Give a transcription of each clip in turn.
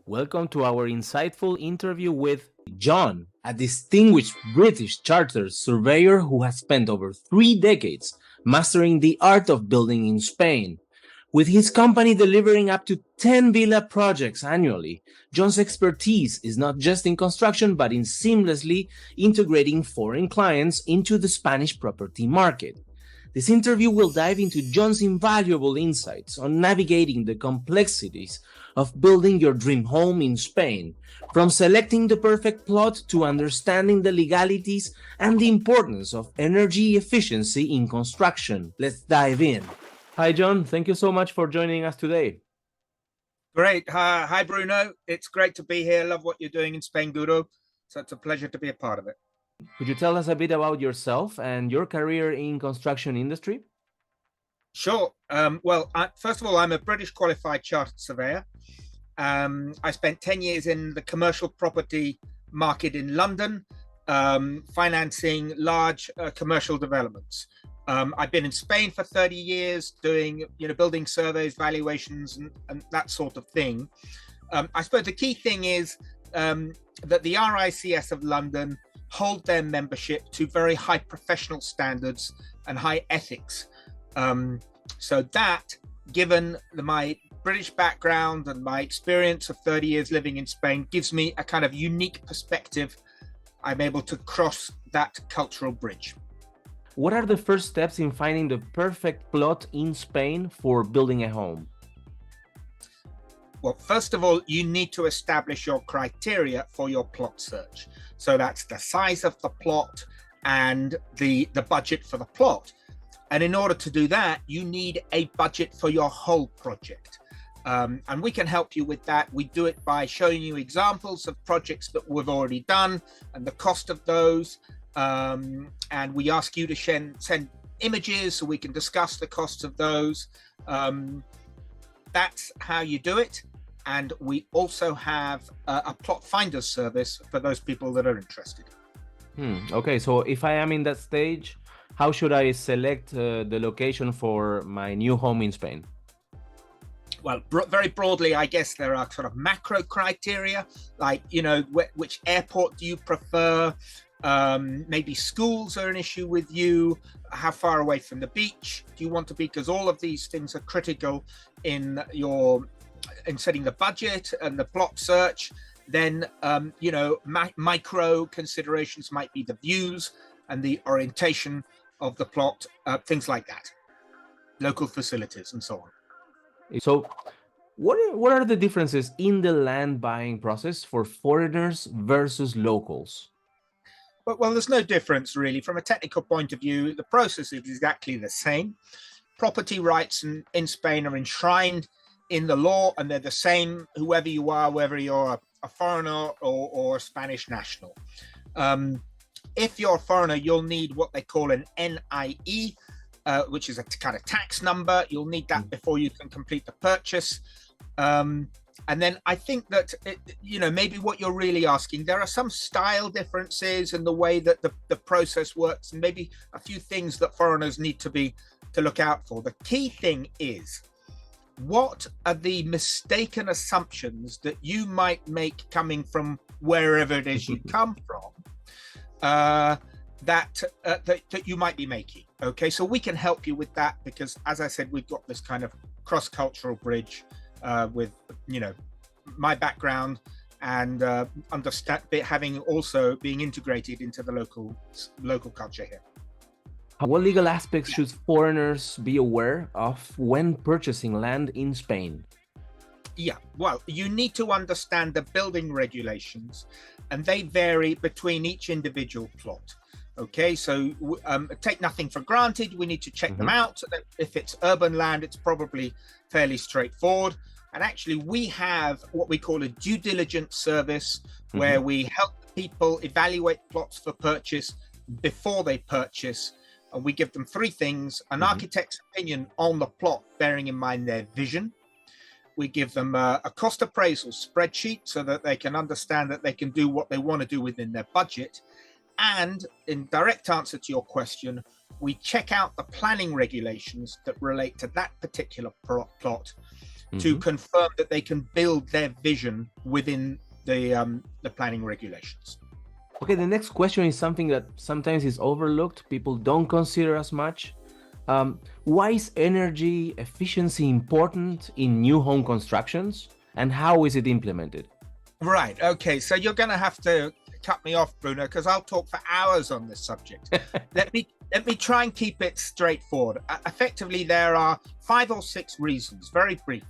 Welcome to our insightful interview with John, a distinguished British chartered surveyor who has spent over 3 decades mastering the art of building in Spain. With his company delivering up to 10 villa projects annually, John's expertise is not just in construction but in seamlessly integrating foreign clients into the Spanish property market. This interview will dive into John's invaluable insights on navigating the complexities of building your dream home in Spain, from selecting the perfect plot to understanding the legalities and the importance of energy efficiency in construction. Let's dive in. Hi, John. Thank you so much for joining us today. Great. Hi, Bruno. It's great to be here. Love what you're doing in Spainguru. So it's a pleasure to be a part of it. Could you tell us a bit about yourself and your career in construction industry? Sure. First of all, I'm a British qualified chartered surveyor. I spent 10 years in the commercial property market in London, financing large commercial developments. I've been in Spain for 30 years doing, building surveys, valuations, and that sort of thing. I suppose the key thing is that the RICS of London hold their membership to very high professional standards and high ethics. So that, given my British background and my experience of 30 years living in Spain, gives me a kind of unique perspective. I'm able to cross that cultural bridge. What are the first steps in finding the perfect plot in Spain for building a home? Well, first of all, you need to establish your criteria for your plot search. So that's the size of the plot and the budget for the plot. And in order to do that, you need a budget for your whole project. And we can help you with that. We do it by showing you examples of projects that we've already done and the cost of those. And we ask you to send images so we can discuss the costs of those. That's how you do it. And we also have a plot finder service for those people that are interested. Okay, so if I am in that stage, how should I select the location for my new home in Spain? Well, very broadly, I guess there are sort of macro criteria, like, which airport do you prefer? Maybe schools are an issue with you. How far away from the beach do you want to be? Because all of these things are critical in setting the budget and the plot search. Then, micro considerations might be the views and the orientation of the plot, things like that, local facilities and so on. So what are the differences in the land buying process for foreigners versus locals? Well, there's no difference really. From a technical point of view, the process is exactly the same. Property rights in Spain are enshrined in the law, and they're the same whoever you are, whether you're a foreigner or a Spanish national. If you're a foreigner, you'll need what they call an NIE, which is a kind of tax number. You'll need that before you can complete the purchase. And then I think that, maybe what you're really asking, there are some style differences in the way that the process works, and maybe a few things that foreigners need to look out for. The key thing is, what are the mistaken assumptions that you might make coming from wherever it is you come from, that you might be making? Okay, so we can help you with that because, as I said, we've got this kind of cross-cultural bridge with, my background and having also being integrated into the local culture here. What legal aspects should foreigners be aware of when purchasing land in Spain? Yeah, well, you need to understand the building regulations, and they vary between each individual plot. Okay, so take nothing for granted. We need to check them out. If it's urban land, it's probably fairly straightforward. And actually, we have what we call a due diligence service where we help people evaluate plots for purchase before they purchase. And we give them three things: an architect's opinion on the plot, bearing in mind their vision. We give them a cost appraisal spreadsheet so that they can understand that they can do what they want to do within their budget. And in direct answer to your question, we check out the planning regulations that relate to that particular plot to confirm that they can build their vision within the planning regulations. Okay, the next question is something that sometimes is overlooked. People don't consider as much. Why is energy efficiency important in new home constructions, and how is it implemented? Right. Okay. So you're going to have to cut me off, Bruno, because I'll talk for hours on this subject. Let me try and keep it straightforward. Effectively, there are 5 or 6 reasons, very briefly.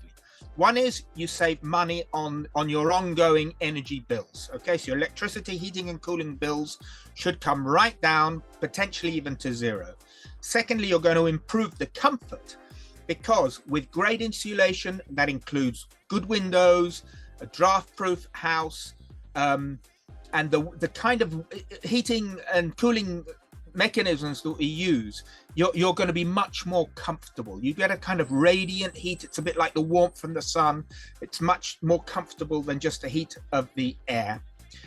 One is you save money on your ongoing energy bills. Okay, so your electricity, heating and cooling bills should come right down, potentially even to 0. Secondly, you're going to improve the comfort, because with great insulation, that includes good windows, a draft-proof house, and the kind of heating and cooling mechanisms that we use, you're going to be much more comfortable. You get a kind of radiant heat. It's a bit like the warmth from the sun. It's much more comfortable than just the heat of the air.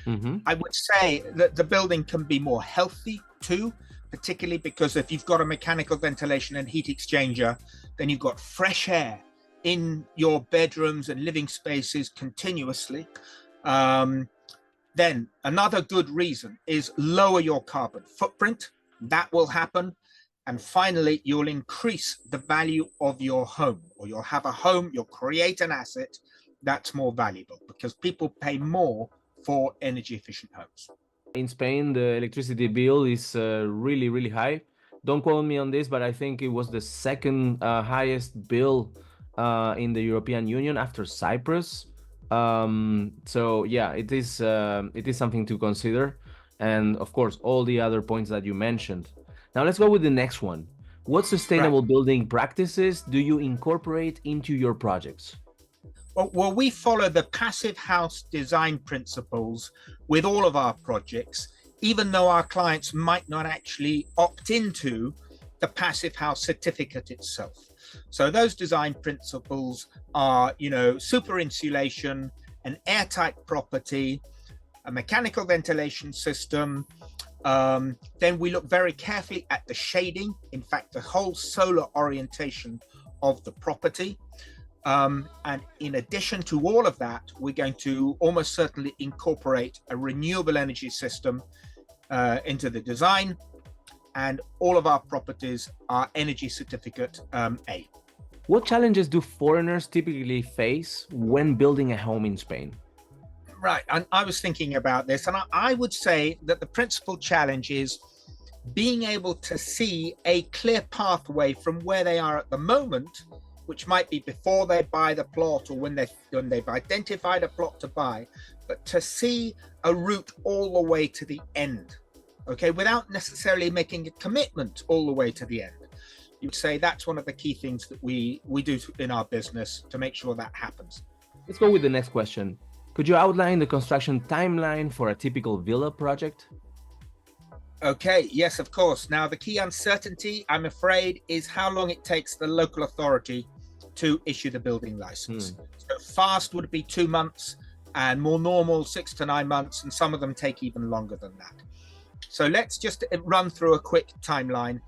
I would say that the building can be more healthy too, particularly because if you've got a mechanical ventilation and heat exchanger, then you've got fresh air in your bedrooms and living spaces continuously. Then another good reason is lower your carbon footprint. That will happen. And finally, you'll increase the value of your home, or you'll have a home, you'll create an asset that's more valuable, because people pay more for energy efficient homes. In Spain, the electricity bill is really, really high. Don't quote me on this, but I think it was the second highest bill in the European Union after Cyprus. So yeah, it is something to consider. And of course, all the other points that you mentioned. Now let's go with the next one. What sustainable building practices do you incorporate into your projects? Well, we follow the passive house design principles with all of our projects, even though our clients might not actually opt into the passive house certificate itself. So those design principles are, super insulation, an airtight property, a mechanical ventilation system. Then we look very carefully at the shading, in fact, the whole solar orientation of the property. And in addition to all of that, we're going to almost certainly incorporate a renewable energy system into the design. And all of our properties are energy certificate A. What challenges do foreigners typically face when building a home in Spain? Right, and I was thinking about this, and I would say that the principal challenge is being able to see a clear pathway from where they are at the moment, which might be before they buy the plot or when they've identified a plot to buy, but to see a route all the way to the end, okay, without necessarily making a commitment all the way to the end. You'd say that's one of the key things that we do in our business to make sure that happens. Let's go with the next question. Could you outline the construction timeline for a typical villa project? Okay, yes, of course. Now, the key uncertainty, I'm afraid, is how long it takes the local authority to issue the building license. So fast would be 2 months, and more normal 6 to 9 months, and some of them take even longer than that. So let's just run through a quick timeline.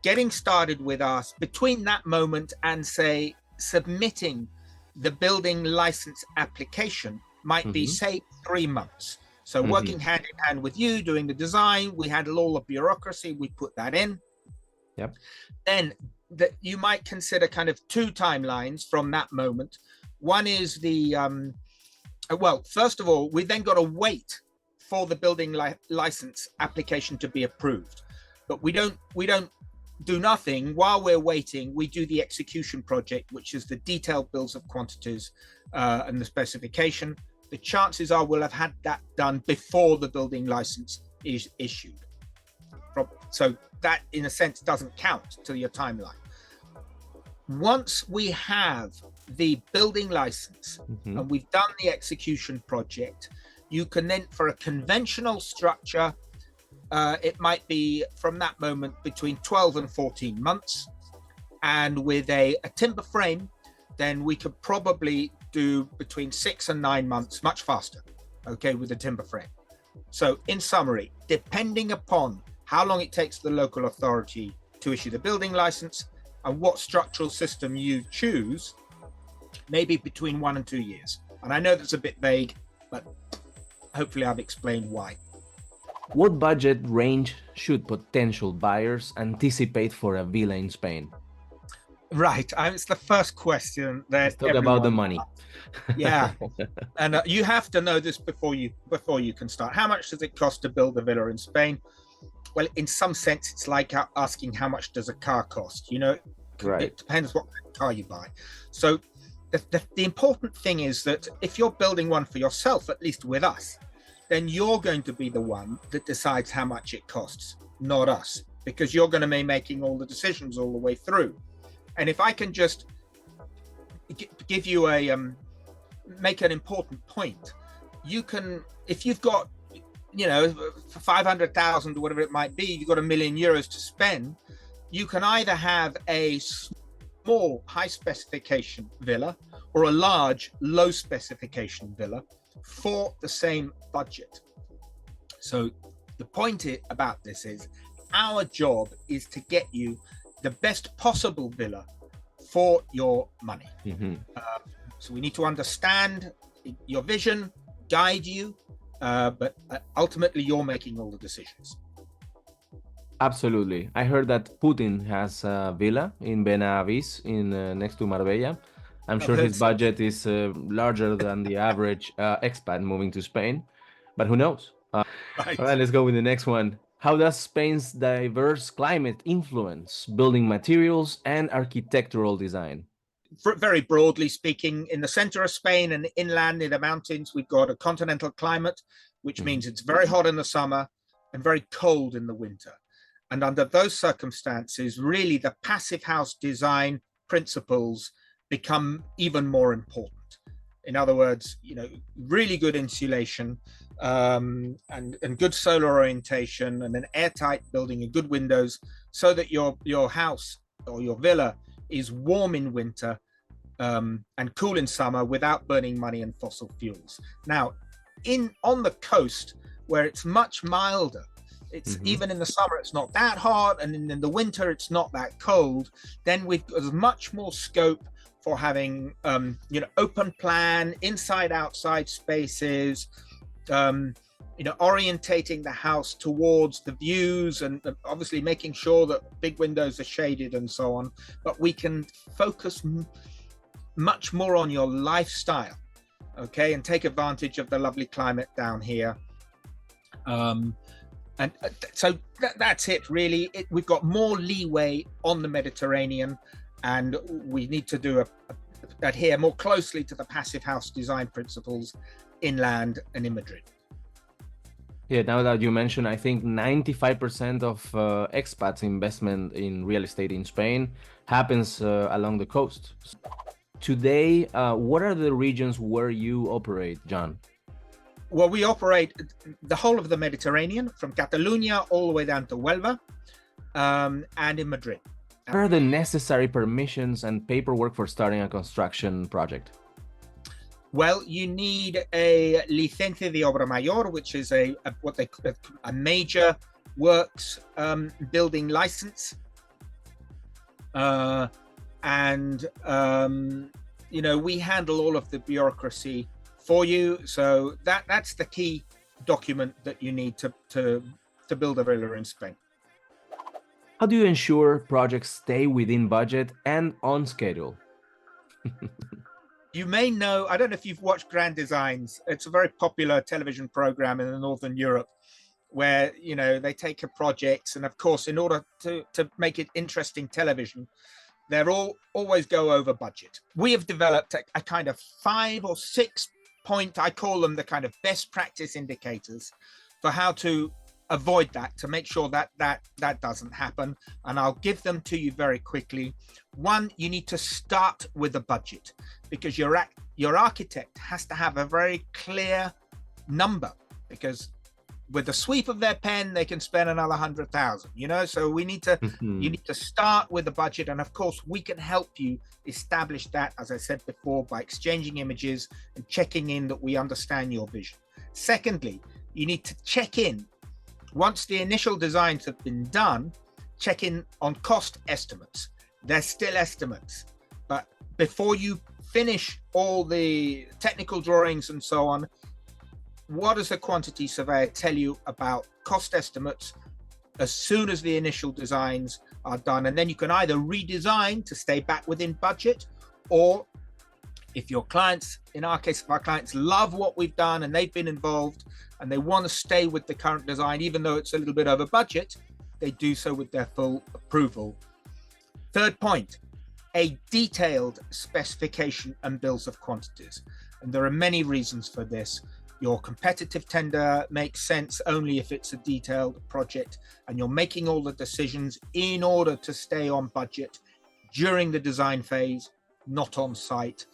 Getting started with us between that moment and, say, submitting the building license application might be, say, 3 months. So working hand in hand with you, doing the design, we handle all the bureaucracy, we put that in. Yep. Then that you might consider kind of 2 timelines from that moment. One is the, well, first of all, we then got to wait for the building license application to be approved. But we don't do nothing. While we're waiting, we do the execution project, which is the detailed bills of quantities and the specification. The chances are we'll have had that done before the building license is issued. So that, in a sense, doesn't count to your timeline. Once we have the building license and we've done the execution project, you can then, for a conventional structure, it might be from that moment between 12 and 14 months. And with a timber frame, then we could probably do between 6 and 9 months, much faster, okay, with a timber frame. So in summary, depending upon how long it takes the local authority to issue the building license and what structural system you choose, maybe between 1 and 2 years. And I know that's a bit vague, but hopefully I've explained why. What budget range should potential buyers anticipate for a villa in Spain? Right. It's the first question that Let's talk about the money. Yeah. And you have to know this before you can start. How much does it cost to build a villa in Spain? Well, in some sense, it's like asking how much does a car cost. Right. It depends what car you buy. So the important thing is that if you're building one for yourself, at least with us, then you're going to be the one that decides how much it costs, not us, because you're going to be making all the decisions all the way through. And if I can just give you make an important point, you can, if you've got, for 500,000 or whatever it might be, you've got €1 million to spend, you can either have a small high specification villa or a large low specification villa for the same budget. So the point about this is our job is to get you the best possible villa for your money. Mm-hmm. So we need to understand your vision, guide you, but ultimately you're making all the decisions. Absolutely. I heard that Putin has a villa in Benavides, next to Marbella. I'm sure his budget is larger than the average expat moving to Spain, but who knows? Right. All right, let's go with the next one. How does Spain's diverse climate influence building materials and architectural design? Very broadly speaking, in the center of Spain and inland near the mountains, we've got a continental climate, which means it's very hot in the summer and very cold in the winter. And under those circumstances, really the passive house design principles become even more important. In other words, really good insulation, and good solar orientation, and an airtight building and good windows, so that your house or your villa is warm in winter and cool in summer without burning money and fossil fuels. Now, on the coast where it's much milder, it's even in the summer it's not that hot, and in the winter it's not that cold, then we've got much more scope for having open plan, inside outside spaces, orientating the house towards the views, and obviously making sure that big windows are shaded and so on. But we can focus much more on your lifestyle, okay, and take advantage of the lovely climate down here. So that's it, really. We've got more leeway on the Mediterranean, and we need to adhere more closely to the passive house design principles inland and in Madrid. Yeah, now that you mention, I think 95% of expats' investment in real estate in Spain happens along the coast. Today, what are the regions where you operate, John? Well, we operate the whole of the Mediterranean, from Catalonia all the way down to Huelva, and in Madrid. What are the necessary permissions and paperwork for starting a construction project? Well, you need a licencia de obra mayor, which is a major works building license, and we handle all of the bureaucracy for you. So that's the key document that you need to build a villa in Spain. How do you ensure projects stay within budget and on schedule? You may know, I don't know if you've watched Grand Designs. It's a very popular television program in Northern Europe where, they take a project, and of course, in order to make it interesting television, they're always go over budget. We have developed a kind of 5 or 6 point, I call them the kind of best practice indicators for how to avoid that, to make sure that doesn't happen. And I'll give them to you very quickly. One, you need to start with a budget, because your architect has to have a very clear number, because with the sweep of their pen, they can spend another 100,000, so we need to, you need to start with a budget. And of course, we can help you establish that, as I said before, by exchanging images and checking in that we understand your vision. Secondly, you need to check in. Once the initial designs have been done, check in on cost estimates. They're still estimates, but before you finish all the technical drawings and so on, what does the quantity surveyor tell you about cost estimates as soon as the initial designs are done? And then you can either redesign to stay back within budget, or if your clients, in our case, if our clients love what we've done and they've been involved and they want to stay with the current design, even though it's a little bit over budget, they do so with their full approval. Third point, a detailed specification and bills of quantities. And there are many reasons for this. Your competitive tender makes sense only if it's a detailed project and you're making all the decisions in order to stay on budget during the design phase, not on site.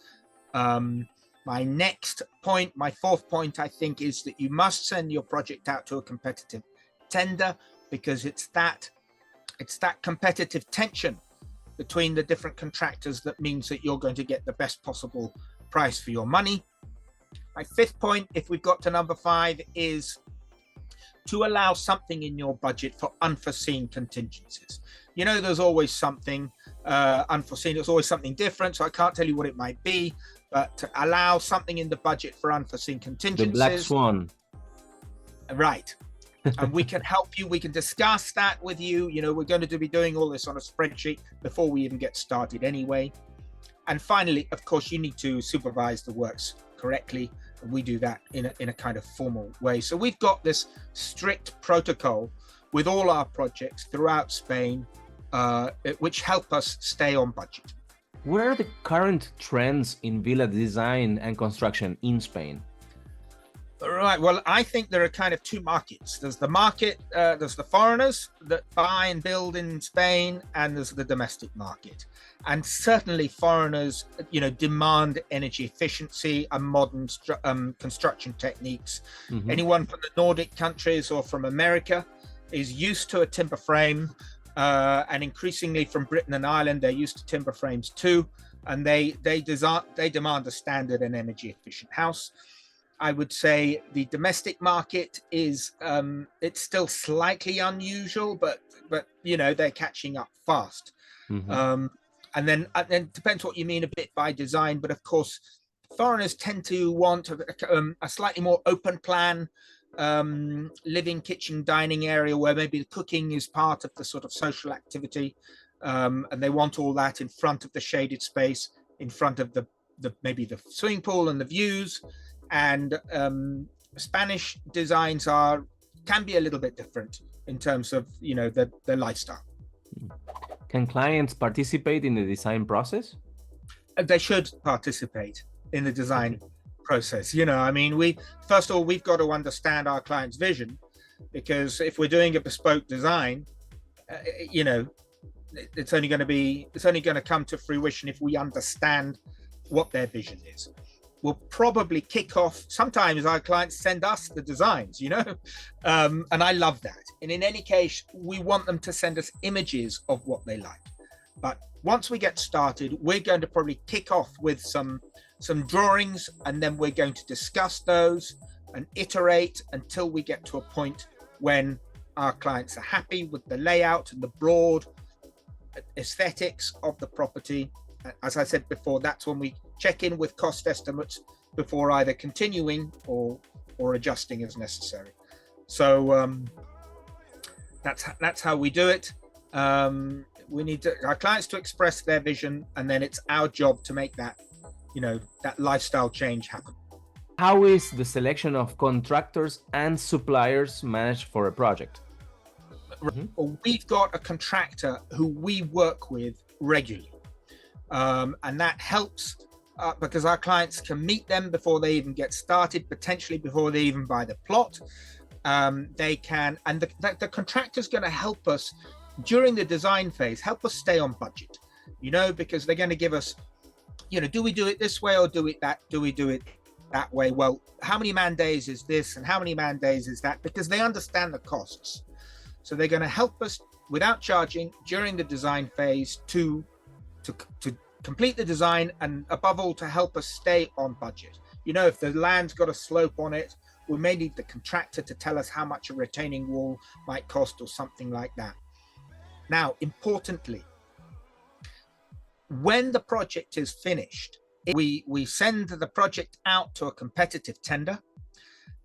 My next point, my fourth point, I think, is that you must send your project out to a competitive tender, because it's that competitive tension between the different contractors that means that you're going to get the best possible price for your money. My fifth point, if we've got to number 5, is to allow something in your budget for unforeseen contingencies. You know, there's always something unforeseen. There's always something different. So I can't tell you what it might be, but to allow something in the budget for unforeseen contingencies. The black swan. Right. And we can help you. We can discuss that with you. You know, we're going to be doing all this on a spreadsheet before we even get started anyway. And finally, of course, you need to supervise the works correctly. And we do that in a kind of formal way. So we've got this strict protocol with all our projects throughout Spain, which help us stay on budget. What are the current trends in villa design and construction in Spain? Right. Well, I think there are kind of two markets. There's the market, there's the foreigners that buy and build in Spain, and there's the domestic market. And certainly foreigners, you know, demand energy efficiency and modern construction techniques. Mm-hmm. Anyone from the Nordic countries or from America is used to a timber frame, and increasingly from Britain and Ireland, they're used to timber frames too. And they demand a standard and energy efficient house. I would say the domestic market is it's still slightly unusual, but you know, they're catching up fast. Mm-hmm. And then it depends what you mean a bit by design, but of course foreigners tend to want a slightly more open plan living, kitchen, dining area where maybe the cooking is part of the sort of social activity, and they want all that in front of the shaded space, in front of the maybe the swimming pool and the views. And Spanish designs can be a little bit different in terms of, you know, the lifestyle. Can clients participate in the design process? They should participate in the design process. You know, I mean, first of all, we've got to understand our client's vision, because if we're doing a bespoke design, you know, it's only going to come to fruition if we understand what their vision is. We'll probably kick off. Sometimes our clients send us the designs, you know, and I love that. And in any case, we want them to send us images of what they like. But once we get started, we're going to probably kick off with some drawings, and then we're going to discuss those and iterate until we get to a point when our clients are happy with the layout and the broad aesthetics of the property. As I said before, that's when we check in with cost estimates before either continuing or adjusting as necessary. So that's how we do it. We need our clients to express their vision, and then it's our job to make that, you know, that lifestyle change happen. How is the selection of contractors and suppliers managed for a project? Well, we've got a contractor who we work with regularly. And that helps because our clients can meet them before they even get started, potentially before they even buy the plot. They can, and the contractor's going to help us during the design phase, help us stay on budget, you know, because they're going to give us, you know, do we do it this way or do we do it that way? Well, how many man days is this and how many man days is that? Because they understand the costs. So they're going to help us without charging during the design phase to complete the design, and above all to help us stay on budget. You know, if the land's got a slope on it, we may need the contractor to tell us how much a retaining wall might cost or something like that. Now, importantly, when the project is finished, We send the project out to a competitive tender,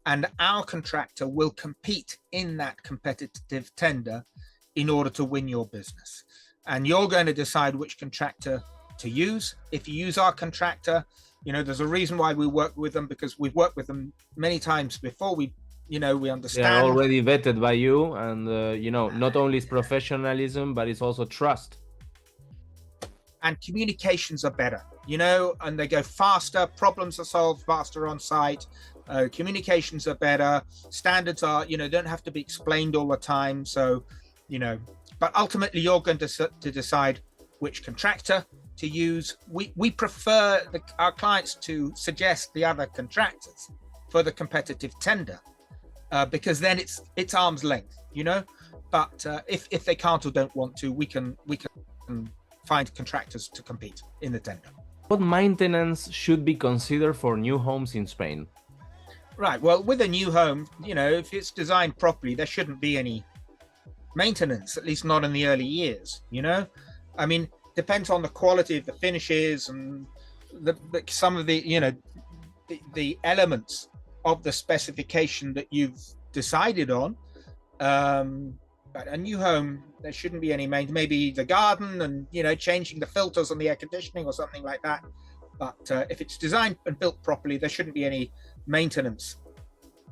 and our contractor will compete in that competitive tender in order to win your business. And you're going to decide which contractor to use. If you use our contractor, there's a reason why we work with them, because we've worked with them many times before. We understand. They are already vetted by you, and not only is professionalism, but it's also trust. And communications are better, and they go faster. Problems are solved faster on site. Communications are better. Standards are, don't have to be explained all the time. So, but ultimately you're going to decide which contractor to use. We prefer our clients to suggest the other contractors for the competitive tender, because then it's arm's length, But if they can't or don't want to, we can find contractors to compete in the tender. What maintenance should be considered for new homes in Spain? Right. Well, with a new home, if it's designed properly, there shouldn't be any maintenance, at least not in the early years. I mean, depends on the quality of the finishes and some of the the elements of the specification that you've decided on. But a new home, there shouldn't be any maintenance. Maybe the garden and changing the filters on the air conditioning or something like that. But if it's designed and built properly, there shouldn't be any maintenance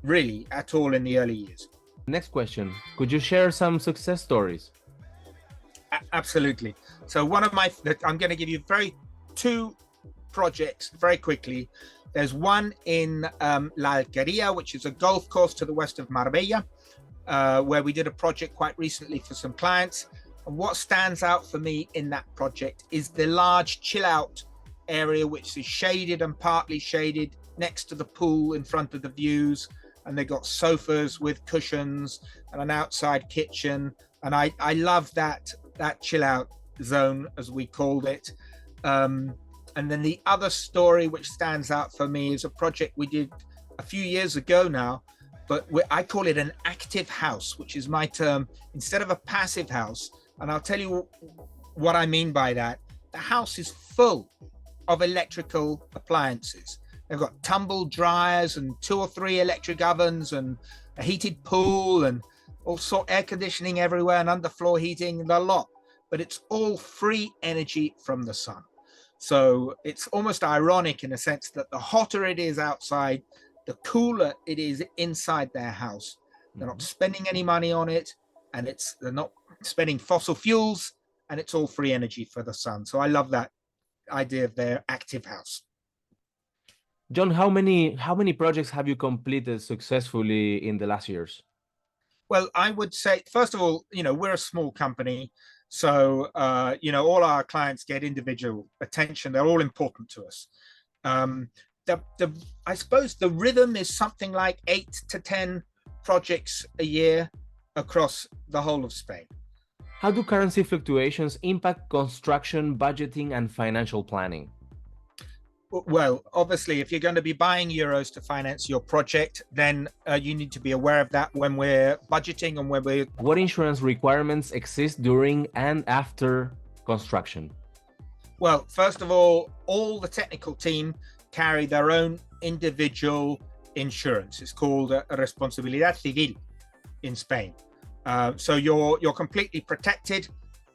really at all in the early years. Next question. Could you share some success stories? Absolutely. So I'm going to give you two projects very quickly. There's one in La Alquería, which is a golf course to the west of Marbella, where we did a project quite recently for some clients. And what stands out for me in that project is the large chill out area, which is shaded and partly shaded next to the pool in front of the views. And they got sofas with cushions and an outside kitchen. And I love that chill out zone, as we called it. And then the other story which stands out for me is a project we did a few years ago now, but I call it an active house, which is my term, instead of a passive house. And I'll tell you what I mean by that. The house is full of electrical appliances. They've got tumble dryers and 2 or 3 electric ovens and a heated pool and all sort air conditioning everywhere and underfloor heating and a lot. But it's all free energy from the sun. So it's almost ironic in a sense that the hotter it is outside, the cooler it is inside their house. They're not spending any money on it, and they're not spending fossil fuels, and it's all free energy for the sun. So I love that idea of their active house. John, how many projects have you completed successfully in the last years? Well, I would say, first of all, we're a small company. So, all our clients get individual attention. They're all important to us. I suppose the rhythm is something like 8 to 10 projects a year across the whole of Spain. How do currency fluctuations impact construction, budgeting, and financial planning? Well, obviously, if you're going to be buying euros to finance your project, then you need to be aware of that when we're budgeting and when we're... What insurance requirements exist during and after construction? Well, first of all the technical team carry their own individual insurance. It's called responsabilidad civil in Spain. So you're completely protected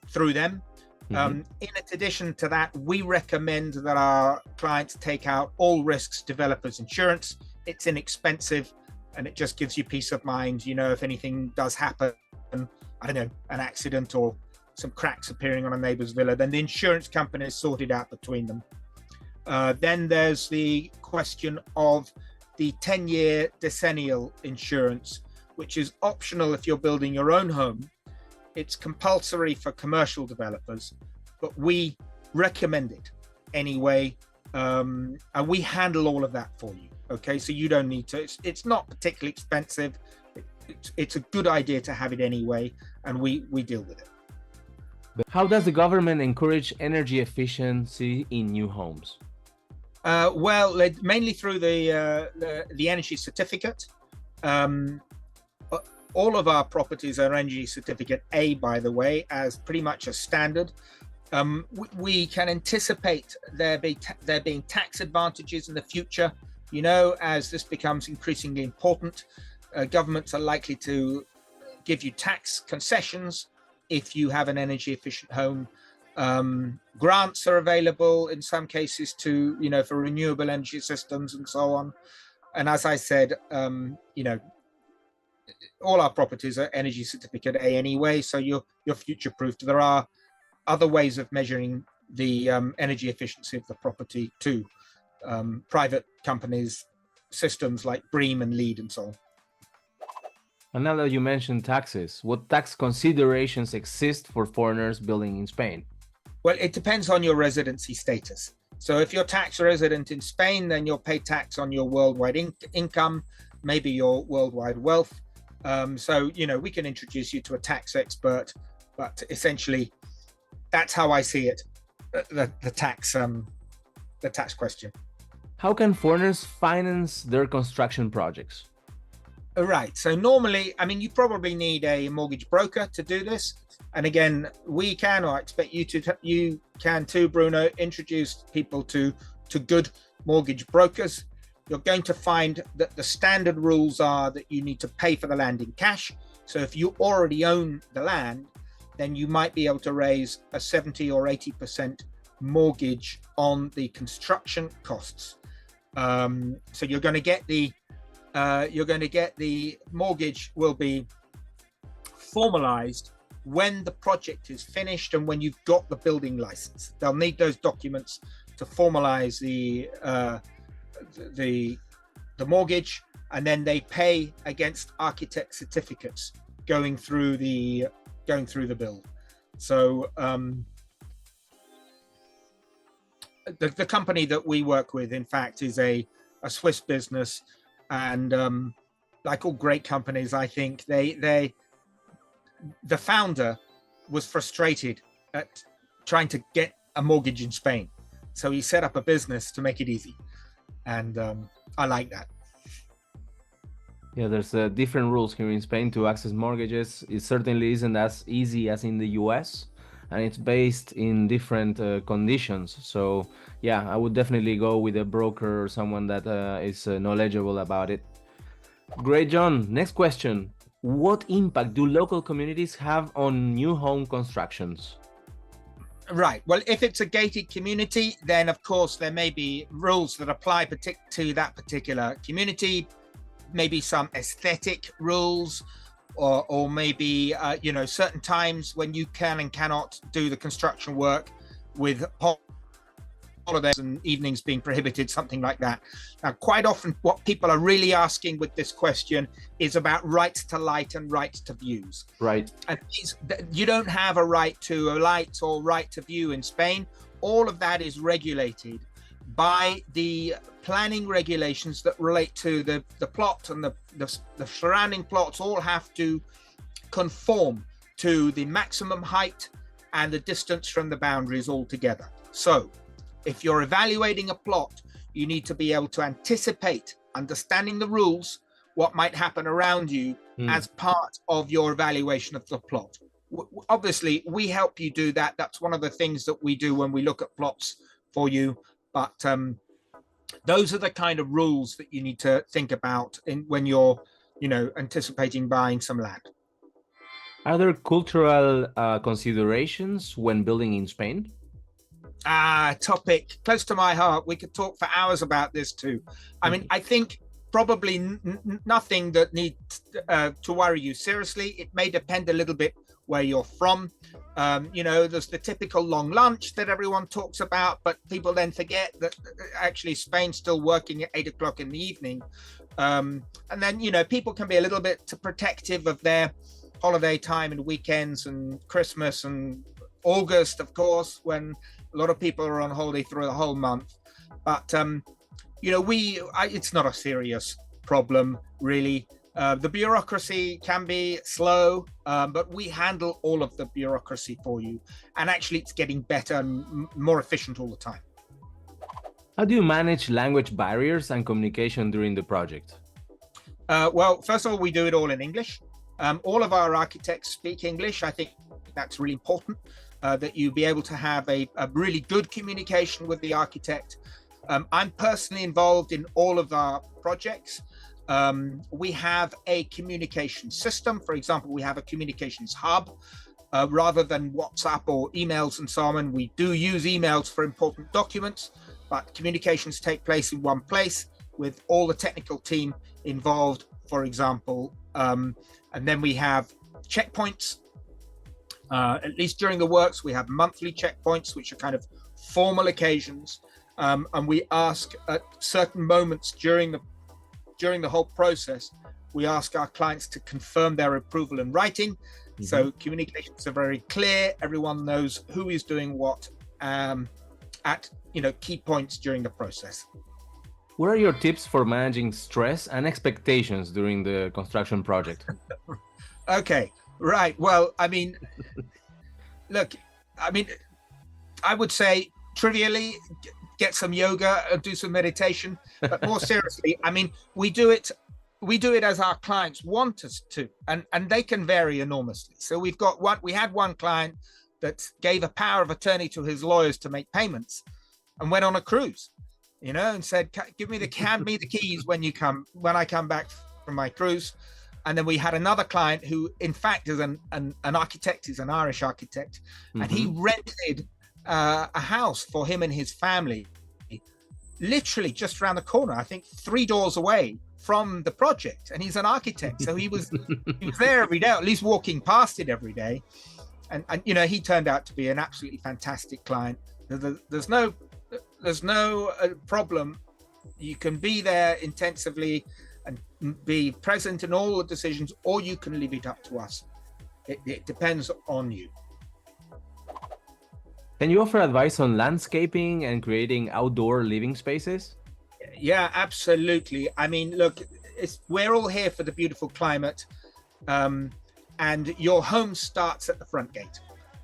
through them. In addition to that, we recommend that our clients take out all risks developers insurance. It's inexpensive and it just gives you peace of mind. If anything does happen, I don't know, an accident or some cracks appearing on a neighbor's villa, then the insurance company is sorted out between them. Then there's the question of the 10-year decennial insurance, which is optional if you're building your own home. It's compulsory for commercial developers, but we recommend it anyway. And we handle all of that for you. Okay, so you don't need to. It's not particularly expensive. It's a good idea to have it anyway, and we deal with it. How does the government encourage energy efficiency in new homes? Well, mainly through the energy certificate. All of our properties are energy certificate A, by the way, as pretty much a standard. We can anticipate there being tax advantages in the future. You know, as this becomes increasingly important, governments are likely to give you tax concessions if you have an energy efficient home. Grants are available in some cases to, you know, for renewable energy systems and so on. And as I said, you know, all our properties are energy certificate A anyway, so you're future proofed. There are other ways of measuring the energy efficiency of the property too. Private companies, systems like BREEAM and LEED and so on. And now that you mentioned taxes, what tax considerations exist for foreigners building in Spain? Well, it depends on your residency status. So if you're tax resident in Spain, then you'll pay tax on your worldwide income, maybe your worldwide wealth. So, you know, we can introduce you to a tax expert, but essentially that's how I see it, the tax question. How can foreigners finance their construction projects? Right. So normally, I mean, you probably need a mortgage broker to do this. And again, we can, or I expect you can too, Bruno, introduce people to good mortgage brokers. You're going to find that the standard rules are that you need to pay for the land in cash. So if you already own the land, then you might be able to raise a 70 or 80% mortgage on the construction costs. So you're going to get the mortgage will be formalized when the project is finished and when you've got the building license. They'll need those documents to formalize the mortgage, and then they pay against architect certificates going through the build. So the company that we work with, in fact, is a Swiss business, and like all great companies, I think the founder was frustrated at trying to get a mortgage in Spain, so he set up a business to make it easy, and I like that. Yeah, there's different rules here in Spain to access mortgages. It certainly isn't as easy as in the US, and it's based in different conditions. So yeah, I would definitely go with a broker or someone that is knowledgeable about it. Great, John. Next question. What impact do local communities have on new home constructions? Right. Well, if it's a gated community, then of course there may be rules that apply to that particular community, maybe some aesthetic rules, or maybe you know, certain times when you can and cannot do the construction work, with holidays and evenings being prohibited, something like that. Now, quite often what people are really asking with this question is about rights to light and rights to views. Right. And you don't have a right to a light or right to view in Spain. All of that is regulated by the planning regulations that relate to the plot, and the surrounding plots all have to conform to the maximum height and the distance from the boundaries altogether. So if you're evaluating a plot, you need to be able to anticipate, understanding the rules, what might happen around you as part of your evaluation of the plot. Obviously, we help you do that. That's one of the things that we do when we look at plots for you. But those are the kind of rules that you need to think about when you're, you know, anticipating buying some land. Are there cultural considerations when building in Spain? Topic close to my heart. We could talk for hours about this too. I mean, I think probably nothing that needs to worry you seriously. It may depend a little bit where you're from. You know, there's the typical long lunch that everyone talks about, but people then forget that actually Spain's still working at 8 o'clock in the evening. And then, you know, people can be a little bit protective of their holiday time and weekends and Christmas and August, of course, when a lot of people are on holiday through the whole month. But, you know, it's not a serious problem, really. The bureaucracy can be slow, but we handle all of the bureaucracy for you. And actually, it's getting better and more efficient all the time. How do you manage language barriers and communication during the project? Well, first of all, we do it all in English. All of our architects speak English. I think that's really important. that you be able to have a really good communication with the architect. I'm personally involved in all of our projects. We have a communication system. For example, we have a communications hub. Rather than WhatsApp or emails and so on, we do use emails for important documents, but communications take place in one place with all the technical team involved, for example. And then we have checkpoints. At least during the works, we have monthly checkpoints, which are kind of formal occasions. And we ask at certain moments during the whole process, we ask our clients to confirm their approval in writing. Mm-hmm. So communications are very clear. Everyone knows who is doing what at key points during the process. What are your tips for managing stress and expectations during the construction project? Okay, right. Well, I mean, look, I would say trivially, get some yoga and do some meditation. But more seriously, we do it as our clients want us to, and they can vary enormously. So we had one client that gave a power of attorney to his lawyers to make payments and went on a cruise, and said, hand me the keys when I come back from my cruise. And then we had another client who in fact is an architect, is an Irish architect, mm-hmm. and he rented a house for him and his family, literally just around the corner, I think 3 doors away from the project. And he's an architect, so he was there every day, at least walking past it every day. And he turned out to be an absolutely fantastic client. There's no problem. You can be there intensively and be present in all the decisions, or you can leave it up to us. It depends on you. Can you offer advice on landscaping and creating outdoor living spaces? Yeah, absolutely. Look, we're all here for the beautiful climate, and your home starts at the front gate,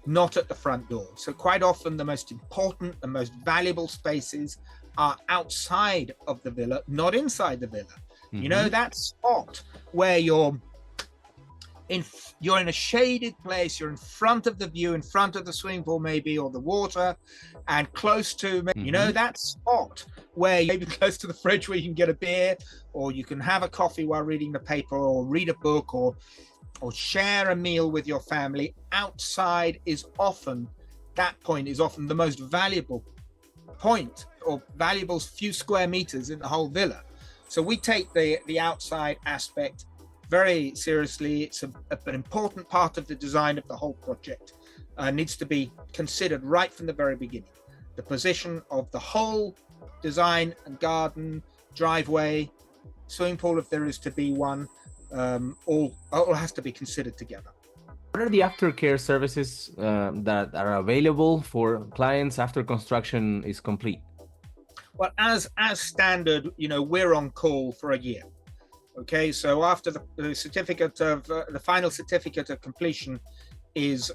not at the front door. So quite often the most important, the most valuable spaces are outside of the villa, not inside the villa. Mm-hmm. That spot where you're in a shaded place, you're in front of the view, in front of the swimming pool maybe, or the water, and close to, mm-hmm. That spot where you may be close to the fridge where you can get a beer, or you can have a coffee while reading the paper, or read a book, or share a meal with your family. Outside that point is often the most valuable point, or valuable few square meters in the whole villa. So we take the outside aspect very seriously. It's an important part of the design of the whole project. Needs to be considered right from the very beginning. The position of the whole design and garden, driveway, swimming pool, if there is to be one, all has to be considered together. What are the aftercare services that are available for clients after construction is complete? Well, as standard, we're on call for a year. Okay, so after the certificate of the final certificate of completion is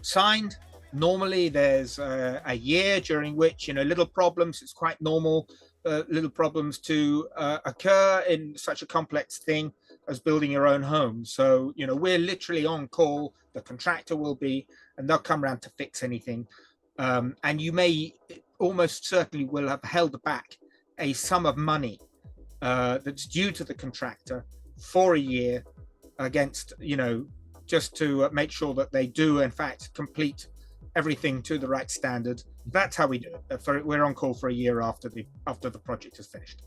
signed, normally there's a year during which little problems. It's quite normal, little problems to occur in such a complex thing as building your own home. So we're literally on call. The contractor will be, and they'll come around to fix anything. And you may almost certainly will have held back a sum of money that's due to the contractor for a year against, just to make sure that they do in fact complete everything to the right standard. That's how we do it. We're on call for a year after the project is finished.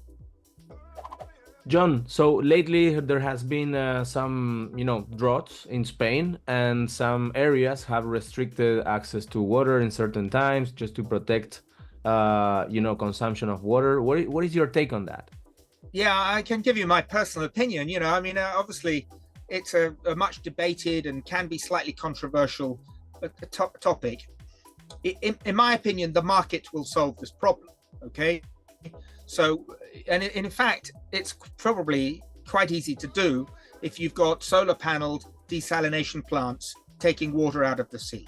John, so lately there has been some, droughts in Spain, and some areas have restricted access to water in certain times just to protect, consumption of water. What is your take on that? Yeah, I can give you my personal opinion. Obviously, it's a much debated and can be slightly controversial topic. In my opinion, the market will solve this problem. Okay, so, and in fact, it's probably quite easy to do if you've got solar paneled desalination plants taking water out of the sea.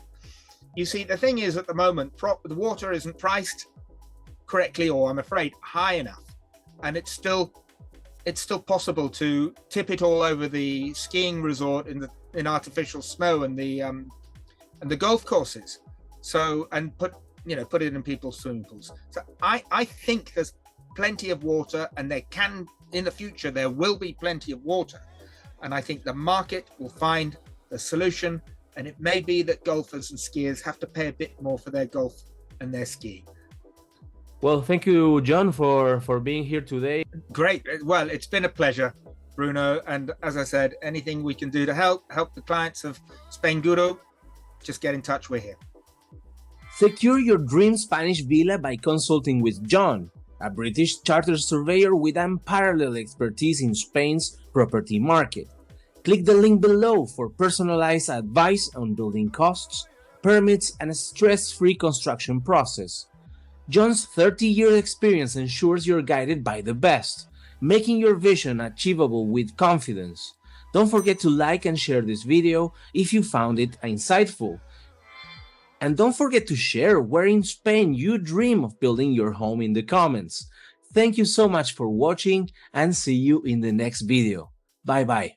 You see, the thing is, at the moment, the water isn't priced correctly, or I'm afraid high enough, and it's still possible to tip it all over the skiing resort in artificial snow and the and the golf courses. So, and put it in people's swimming pools. So I think there's plenty of water, and in the future, there will be plenty of water. And I think the market will find the solution. And it may be that golfers and skiers have to pay a bit more for their golf and their skiing. Well, thank you, John, for being here today. Great. Well, it's been a pleasure, Bruno. And as I said, anything we can do to help the clients of Spainguru, just get in touch. We're here. Secure your dream Spanish villa by consulting with John, a British chartered surveyor with unparalleled expertise in Spain's property market. Click the link below for personalized advice on building costs, permits, and a stress-free construction process. John's 30-year experience ensures you're guided by the best, making your vision achievable with confidence. Don't forget to like and share this video if you found it insightful. And don't forget to share where in Spain you dream of building your home in the comments. Thank you so much for watching, and see you in the next video. Bye bye.